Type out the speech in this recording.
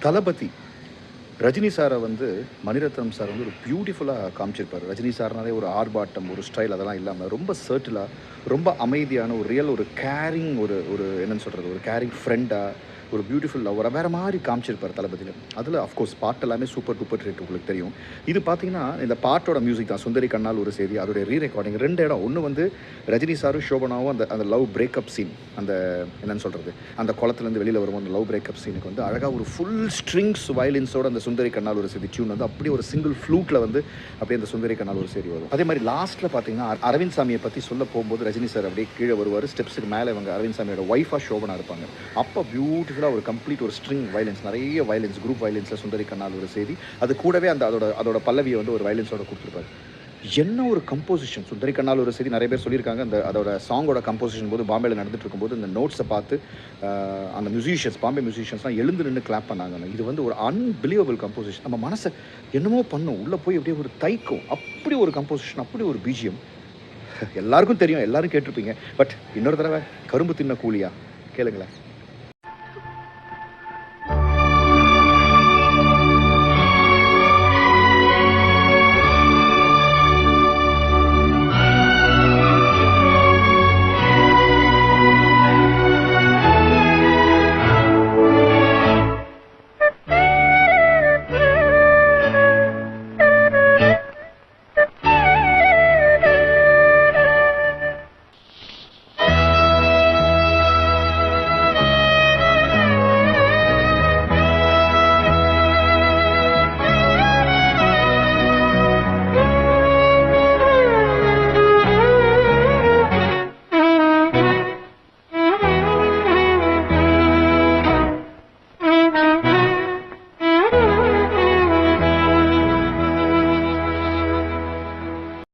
தளபதி ரஜினி சாரை வந்து மணிரத்னம் சார் வந்து ஒரு பியூட்டிஃபுல்லாக காமிச்சிருப்பார். ரஜினி சார்னாலே ஒரு ஆர்ப்பாட்டம், ஒரு ஸ்டைல் அதெல்லாம் இல்லாமல் ரொம்ப சர்ட்டிலாக, ரொம்ப அமைதியான ஒரு ரியல் ஒரு கேரிங் ஒரு ஒரு என்னன்னு சொல்கிறது, ஒரு கேரிங் ஃப்ரெண்டாக, ஒரு பியூட்டிஃபுல் லவ்வராக வேறு மாதிரி காமிச்சிருப்பார் தளபதியில். அதில் அஃப்கோர்ஸ் பாட்டு எல்லாமே சூப்பர் டூப்பர் ஹிட் உங்களுக்கு தெரியும். இது பார்த்தீங்கன்னா இந்த பாட்டோட மியூசிக் தான் சுந்தரி கண்ணால் ஒரு செய்தி, அதோடைய ரீ ரெக்கார்டிங் 2 இடம். ஒன்று வந்து ரஜினி சாரும் ஷோபனாவும் அந்த அந்த லவ் பிரேக்கப் சீன், அந்த என்னன்னு சொல்கிறது, அந்த குளத்துலேருந்து வெளியில் வரும்போது அந்த லவ் பிரேக்கப் சீனுக்கு வந்து அழகாக ஒரு ஃபுல் ஸ்ட்ரிங்ஸ் வயலின்ஸோட அந்த சுந்தரி கண்ணால் ஒரு செய்தி டியூன் வந்து அப்படியே ஒரு சிங்கிள் ஃப்ளூட்டில் வந்து அப்படியே அந்த சுந்தரி கண்ணால் ஒரு செய்தி வரும். அதே மாதிரி லாஸ்ட்டில் பார்த்தீங்கன்னா அரவிந்த் சாமியை பற்றி சொல்ல போகும்போது ரஜினி சார் அப்படியே கீழே வருவார், ஸ்டெப்ஸுக்கு மேலே இவங்க அரவிந்த் சாமியோட ஒய்ஃபாக ஷோபனா இருப்பாங்க. அப்போ பியூட்டிஃபுல்லாக ஒரு கம்ப்ளீட் ஒரு ஸ்ட்ரிங் வயலன்ஸ், நிறைய வயலன்ஸ், குரூப் வயலன்ஸில் சுந்தரி கண்ணால் ஒரு செய்தி, அது கூடவே அந்த அதோட பல்லவியை வந்து ஒரு வயலன்ஸோட கொடுத்துருப்பாரு. என்ன ஒரு கம்போசிஷன்! சுந்தரி கண்ணால் ஒரு செய்தி நிறைய பேர் சொல்லியிருக்காங்க. அந்த அதோட சாங்கோட கம்போசிஷன் போது பாம்பேல நடந்துட்டு இருக்கும்போது இந்த நோட்ஸை பார்த்து அந்த மியூசிஷியன்ஸ், பாம்பே மியூசிஷியன்ஸ்லாம் எழுந்து நின்று கிளாப் பண்ணாங்க. இது வந்து ஒரு அன்பிலீவபிள் கம்போசிஷன். நம்ம மனசை என்னமோ பண்ணும், உள்ளே போய் அப்படியே ஒரு தைக்கும். அப்படி ஒரு கம்போசிஷன், அப்படி ஒரு பிஜிஎம். எல்லாருக்கும் தெரியும், எல்லாரும் கேட்டிருப்பீங்க. பட் இன்னொரு தடவை கரும்பு தின்ன கூலியா கேளுங்களேன்.